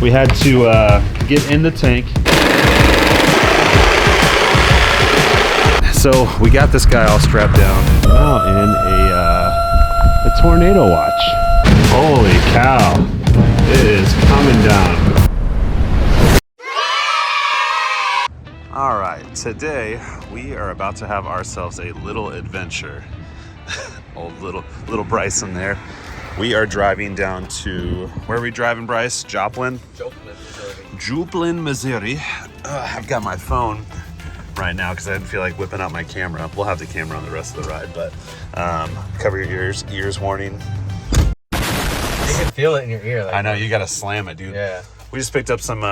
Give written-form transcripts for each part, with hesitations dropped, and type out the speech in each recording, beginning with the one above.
We had to get in the tank. So we got this guy all strapped down. Now in a tornado watch. Holy cow. It is coming down. All right, today we are about to have ourselves a little adventure. Old little Bryson there. We are driving down to, where are we driving, Bryce? Joplin? Joplin, Missouri. I've got my phone right now because I didn't feel like whipping out my camera. We'll have the camera on the rest of the ride, but cover your ears warning. You can feel it in your ear. Like I know, you gotta slam it, dude. Yeah. We just picked up some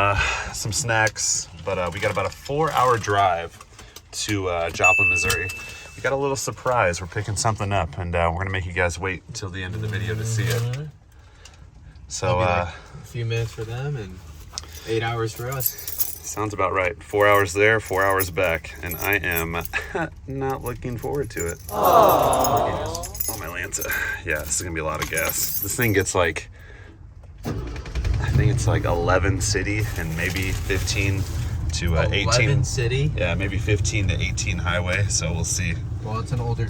snacks, but we got about a 4-hour drive to Joplin, Missouri. We got a little surprise. We're picking something up, and we're gonna make you guys wait until the end of the video to see it. So like a few minutes for them and 8 hours for us. Sounds about right. 4 hours there, 4 hours back, and I am not looking forward to it. Oh, my Lanza. Yeah, this is gonna be a lot of gas. This thing gets like, I think it's like 11 city and maybe 15 to 18. 11 city? Yeah, maybe 15 to 18 highway, so we'll see. Well, it's an older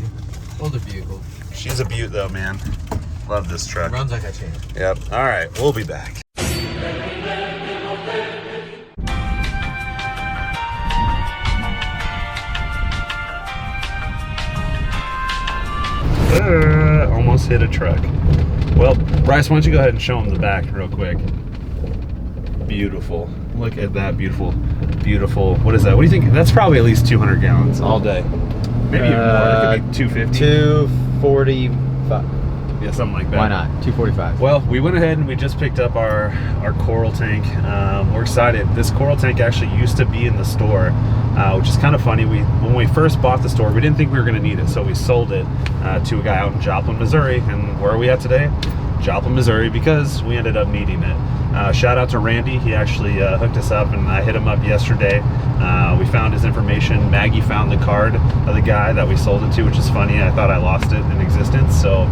vehicle. She's a beaut though, man. Love this truck. Runs like a champ. Yep. All right, we'll be back. Almost hit a truck. Well, Bryce, why don't you go ahead and show them the back real quick. Beautiful. Look at that beautiful. What is that? What do you think? That's probably at least 200 gallons all day. Maybe even more. It could be 250. 245. Yeah, something like that. Why not? 245. Well, we went ahead and we just picked up our coral tank. We're excited. This coral tank actually used to be in the store, which is kind of funny. When we first bought the store, we didn't think we were going to need it, so we sold it to a guy out in Joplin, Missouri. And where are we at today? Joplin, Missouri, because we ended up needing it. Shout out to Randy. He actually hooked us up, and I hit him up yesterday. We found his information. Maggie found the card of the guy that we sold it to, which is funny. I thought I lost it in existence. So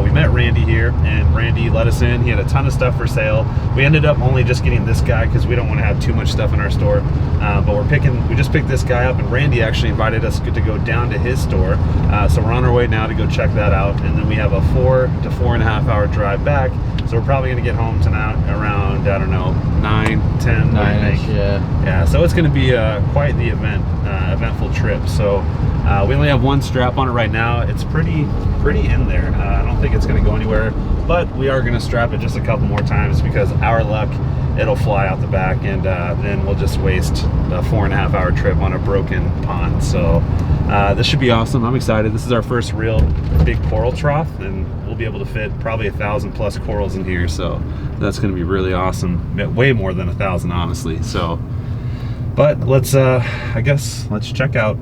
we met Randy here, and Randy let us in. He had a ton of stuff for sale. We ended up only just getting this guy because we don't want to have too much stuff in our store. But we just picked this guy up, and Randy actually invited us to go down to his store. So we're on our way now to go check that out, and then we have a 4 to 4.5 hour drive back. So we're probably going to get home tonight around, I don't know, 9, 10. 9-ish, yeah. Yeah, so it's going to be quite the eventful trip. So we only have one strap on it right now. It's pretty in there. I don't think it's going to go anywhere, but we are going to strap it just a couple more times because our luck, it'll fly out the back, and then we'll just waste a 4.5 hour trip on a broken pond. So this should be awesome. I'm excited. This is our first real big coral trough, and we'll be able to fit probably 1,000+ corals in here. So that's going to be really awesome. Way more than 1,000, honestly. So, but let's, I guess, let's check out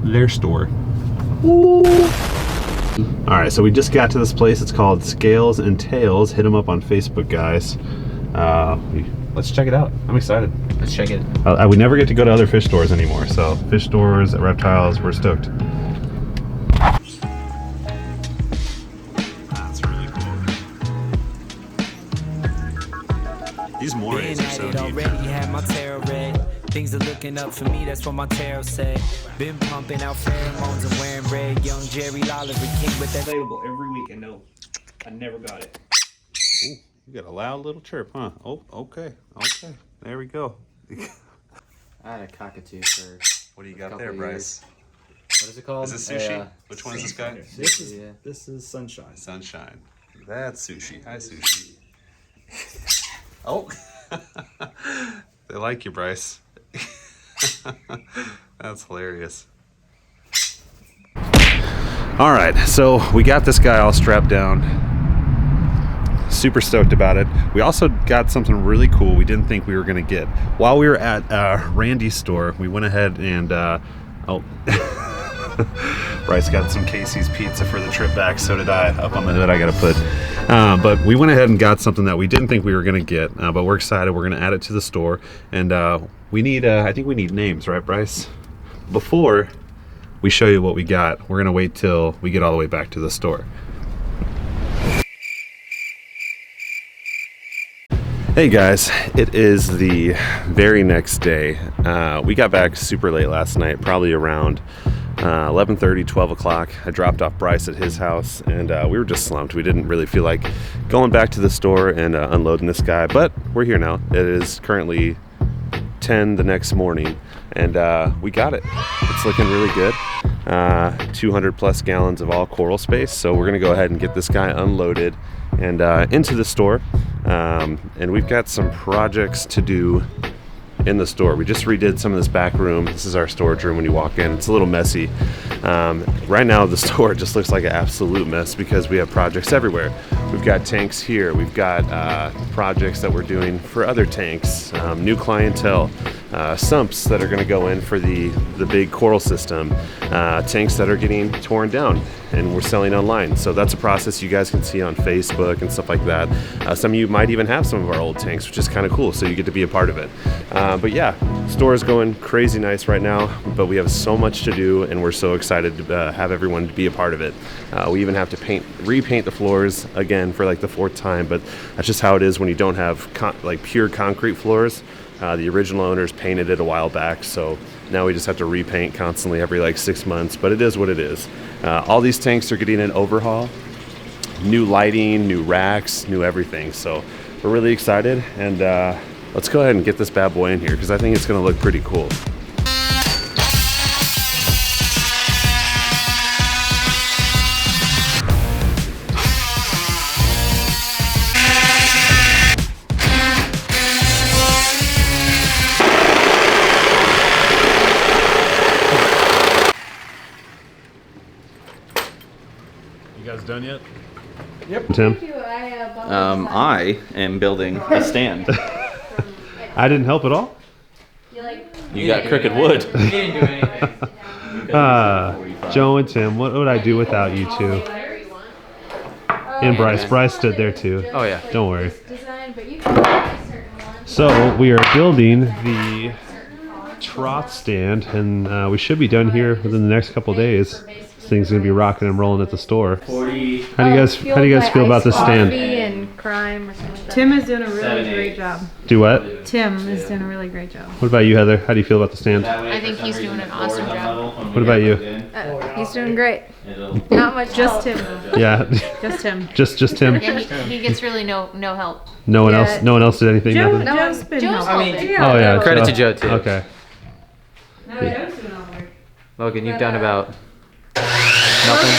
their store. Ooh. All right, so we just got to this place. It's called Scales and Tails. Hit them up on Facebook, guys. Let's check it out. I'm excited. Let's check it. We never get to go to other fish stores anymore, so fish stores, reptiles, we're stoked. That's really cool. These morays are so neat. Had my tarot read. Things are looking up for me, that's what my tarot said. Been pumping out pheromones and wearing red. Young Jerry Lolliver King with that. Available every week, and no, I never got it. Ooh, you got a loud little chirp, huh? Oh, okay. There we go. I had a cockatoo for. What do you got there, Bryce? What is it called? Is it sushi? Which one is this guy? This is Sunshine. Sunshine. That's sushi. Hi, sushi. Oh. They like you, Bryce. That's hilarious. All right, so we got this guy all strapped down. Super stoked about it. We also got something really cool we didn't think we were gonna get. While we were at Randy's store, we went ahead and Bryce got some Casey's pizza for the trip back. So did I. Up on the hood I gotta put. But we went ahead and got something that we didn't think we were gonna get, but we're excited. We're gonna add it to the store, and we need I think we need names, right, Bryce? Before we show you what we got, we're gonna wait till we get all the way back to the store. Hey guys, it is the very next day. We got back super late last night, probably around 11:30, 12 o'clock. I dropped off Bryce at his house, and we were just slumped. We didn't really feel like going back to the store and unloading this guy, but we're here now. It is currently 10 the next morning, and we got it. It's looking really good. 200 plus gallons of all coral space, so we're gonna go ahead and get this guy unloaded and into the store. And we've got some projects to do in the store. We just redid some of this back room. This is our storage room when you walk in. It's a little messy. Right now the store just looks like an absolute mess because we have projects everywhere. We've got tanks here. We've got projects that we're doing for other tanks, new clientele, sumps that are going to go in for the big coral system, tanks that are getting torn down and we're selling online. So that's a process you guys can see on Facebook and stuff like that. Some of you might even have some of our old tanks, which is kind of cool, so you get to be a part of it. But yeah, store is going crazy nice right now, but we have so much to do and we're so excited to have everyone be a part of it. We even have to repaint the floors again for like the 4th time, but that's just how it is when you don't have like pure concrete floors. The original owners painted it a while back, so now we just have to repaint constantly every like 6 months, but it is what it is. All these tanks are getting an overhaul, new lighting, new racks, new everything, so we're really excited, and let's go ahead and get this bad boy in here because I think it's going to look pretty cool. You guys done yet? Yep. Tim? I am building a stand. I didn't help at all? You got crooked wood. You didn't do anything. Joe and Tim, what would I do without you two? And Bryce. Bryce stood there too. Oh yeah. Don't worry. So we are building the Trough stand, and we should be done here within the next couple days. This thing's gonna be rocking and rolling at the store. How do you guys feel about this stand? And crime or something like that. Tim is doing a really great job. Do what? Tim is doing a really great job. What about you, Heather? How do you feel about the stand? I think he's doing an awesome job. What about you? He's doing great. Not much Just help. Tim. Yeah. Just Tim. just Tim. Yeah, he gets really no help. No one Yeah. else. No one else did anything. Joe, Nothing. Joe's been Joe's helping. helping. Oh yeah. Credit to Joe too. Okay. No, Joe's doing all the work. Logan, you've done about nothing.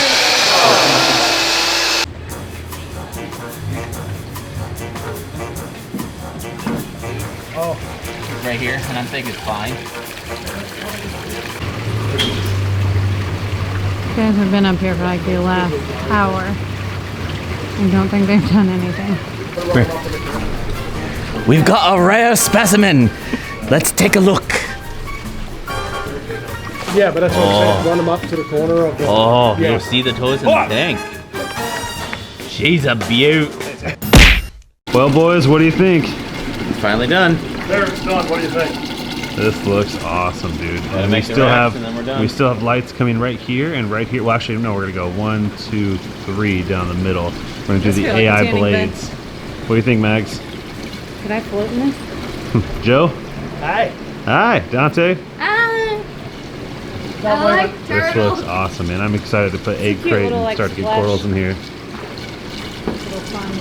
Right here, and I'm thinking it's fine. You guys have been up here for like the last hour. I don't think they've done anything. We've got a rare specimen. Let's take a look. Yeah, but that's what I'm saying. Run them up to the corner of the... Oh, Yeah. you'll see the toes in the tank. She's a beaut. Well, boys, what do you think? Finally done. There, it's done. What do you think? This looks awesome, dude. Gotta And make the racks and then we're done. we still have lights coming right here and right here. Well, actually, no, we're gonna go 1, 2, 3 down the middle. We're gonna do This the feel like a AI tanning blades. What do you think, Mags? Could I float in this? Joe? Hi. Hi, Dante. I like This turtles. looks awesome, man. I'm excited to put egg cute crate little, and like, start to get splash. corals in here. Little fun.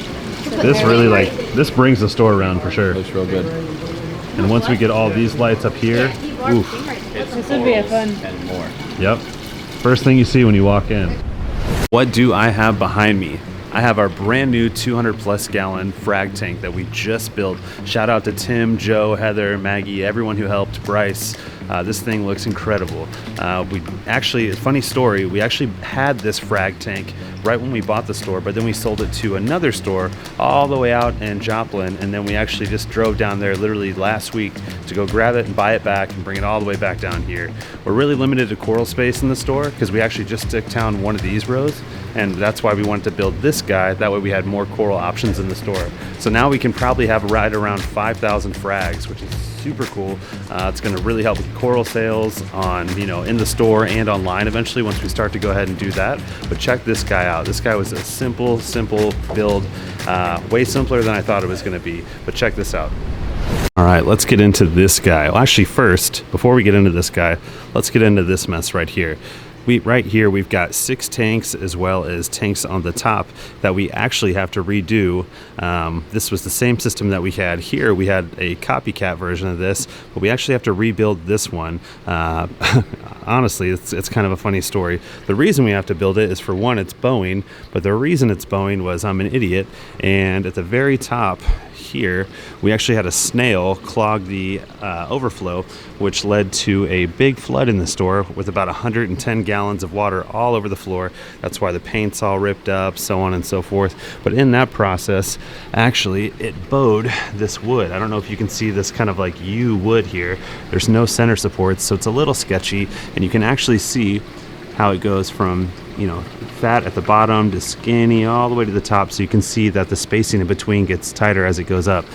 This really this brings the store around for sure. Looks real good. And once we get all these lights up here, oof. This would be a fun. And more. Yep. First thing you see when you walk in. What do I have behind me? I have our brand new 200 plus gallon frag tank that we just built. Shout out to Tim, Joe, Heather, Maggie, everyone who helped, Bryce. This thing looks incredible. We actually, funny story, we actually had this frag tank right when we bought the store, but then we sold it to another store all the way out in Joplin, and then we actually just drove down there literally last week to go grab it and buy it back and bring it all the way back down here. We're really limited to coral space in the store because we actually just took down one of these rows. and that's why we wanted to build this guy. That way we had more coral options in the store. So now we can probably have right around 5,000 frags, which is super cool. It's going to really help with coral sales on, you know, in the store and online eventually once we start to go ahead and do that. But check this guy out. This guy was a simple build, way simpler than I thought it was going to be. But check this out. All right, let's get into this guy. Well, actually, first, before we get into this guy, let's get into this mess right here. Right here, we've got 6 tanks as well as tanks on the top that we actually have to redo. This was the same system that we had here. We had a copycat version of this, but we actually have to rebuild this one. Honestly, it's kind of a funny story. The reason we have to build it is, for one, it's bowing, but the reason it's bowing was I'm an idiot, and at the very top here, we actually had a snail clog the overflow, which led to a big flood in the store with about 110 gallons of water all over the floor. That's why the paint's all ripped up, so on and so forth. But in that process, actually, it bowed this wood. I don't know if you can see this kind of like U wood here. There's no center supports, so it's a little sketchy, and you can actually see how it goes from, you know, fat at the bottom to skinny all the way to the top, so you can see that the spacing in between gets tighter as it goes up,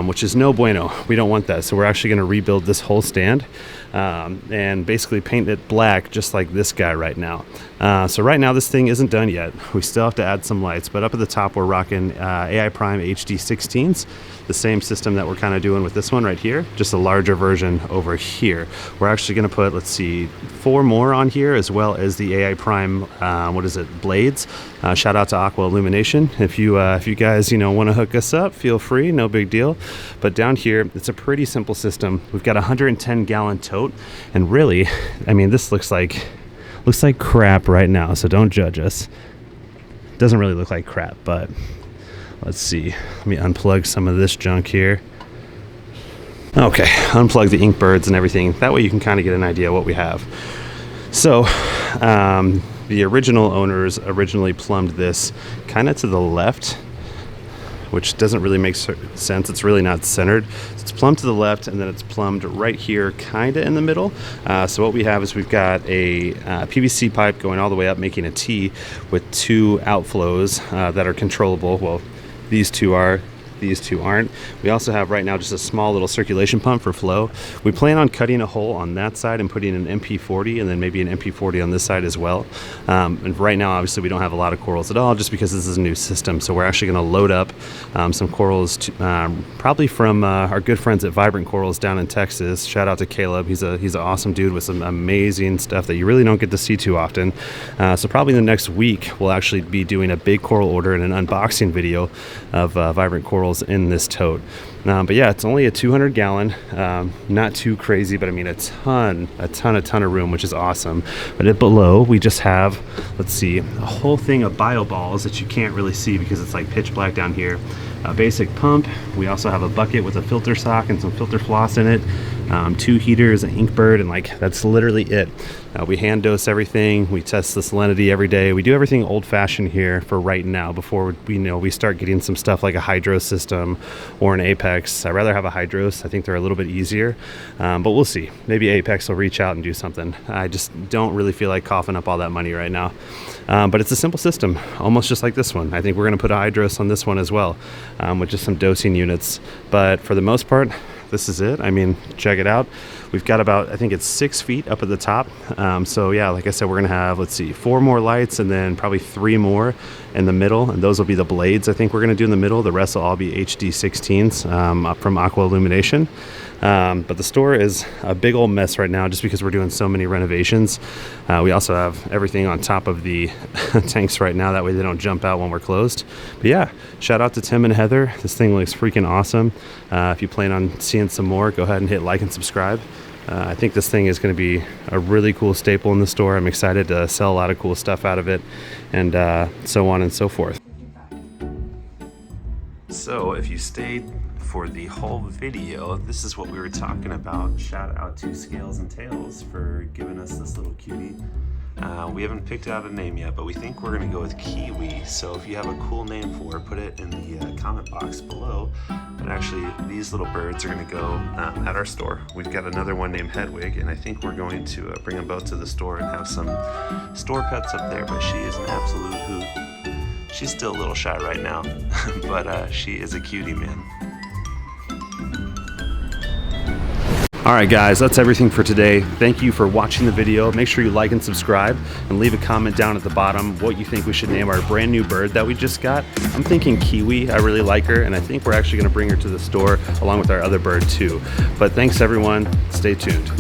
which is no bueno. We don't want that, so we're actually going to rebuild this whole stand and basically paint it black just like this guy right now. So right now this thing isn't done yet. We still have to add some lights, but up at the top we're rocking AI Prime HD 16s, the same system that we're kind of doing with this one right here, just a larger version over here. We're actually going to put, let's see, 4 more on here, as well as the AI Prime blades. Shout out to Aqua Illumination. If you guys, you know, want to hook us up, feel free, no big deal. But down here, it's a pretty simple system. We've got a 110 gallon tote, and really, I mean, this looks like crap right now, so don't judge us. It doesn't really look like crap, but let's see. Let me unplug some of this junk here. Okay, unplug the ink birds and everything. That way you can kind of get an idea what we have. So, the original owners originally plumbed this kind of to the left, which doesn't really make sense. It's really not centered. It's plumbed to the left, and then it's plumbed right here kind of in the middle. So what we have is we've got a PVC pipe going all the way up, making a T with 2 outflows that are controllable. Well, these two are. These two aren't. We also have right now just a small little circulation pump for flow. We plan on cutting a hole on that side and putting an MP40 and then maybe an MP40 on this side as well. And right now, obviously, we don't have a lot of corals at all just because this is a new system. So we're actually going to load up some corals probably from our good friends at Vibrant Corals down in Texas. Shout out to Caleb. He's an awesome dude with some amazing stuff that you really don't get to see too often. So probably in the next week, we'll actually be doing a big coral order and an unboxing video of Vibrant Corals in this tote. But yeah, it's only a 200 gallon, not too crazy, but I mean a ton of room, which is awesome. But below we just have, let's see, a whole thing of bio balls that you can't really see because it's like pitch black down here. A basic pump. We also have a bucket with a filter sock and some filter floss in it, 2 heaters, an ink bird, and like that's literally it. We hand dose everything. We test the salinity every day. We do everything old-fashioned here for right now before we start getting some stuff like a hydro system or an Apex. I'd rather have a hydros. I think they're a little bit easier, but we'll see. Maybe Apex will reach out and do something. I just don't really feel like coughing up all that money right now. But it's a simple system, almost just like this one. I think we're going to put a hydros on this one as well, with just some dosing units. But for the most part, this is it. I mean, check it out. We've got about, I think it's 6 feet up at the top. So yeah, like I said, we're gonna have, let's see, 4 more lights and then probably 3 more in the middle, and those will be the blades I think we're gonna do in the middle. The rest will all be HD 16s from Aqua Illumination. But the store is a big old mess right now just because we're doing so many renovations. We also have everything on top of the tanks right now, that way they don't jump out when we're closed. But yeah, shout out to Tim and Heather. This thing looks freaking awesome. If you plan on seeing some more, go ahead and hit like and subscribe. I think this thing is going to be a really cool staple in the store. I'm excited to sell a lot of cool stuff out of it, and so on and so forth. So if you stayed for the whole video, this is what we were talking about. Shout out to Scales and Tails for giving us this little cutie. We haven't picked out a name yet, but we think we're gonna go with Kiwi. So if you have a cool name for it, put it in the comment box below. But actually, these little birds are gonna go at our store. We've got another one named Hedwig, and I think we're going to bring them both to the store and have some store pets up there, but she is an absolute hoot. She's still a little shy right now, but she is a cutie, man. All right, guys, that's everything for today. Thank you for watching the video. Make sure you like and subscribe and leave a comment down at the bottom what you think we should name our brand new bird that we just got. I'm thinking Kiwi. I really like her, and I think we're actually gonna bring her to the store along with our other bird too. But thanks everyone, stay tuned.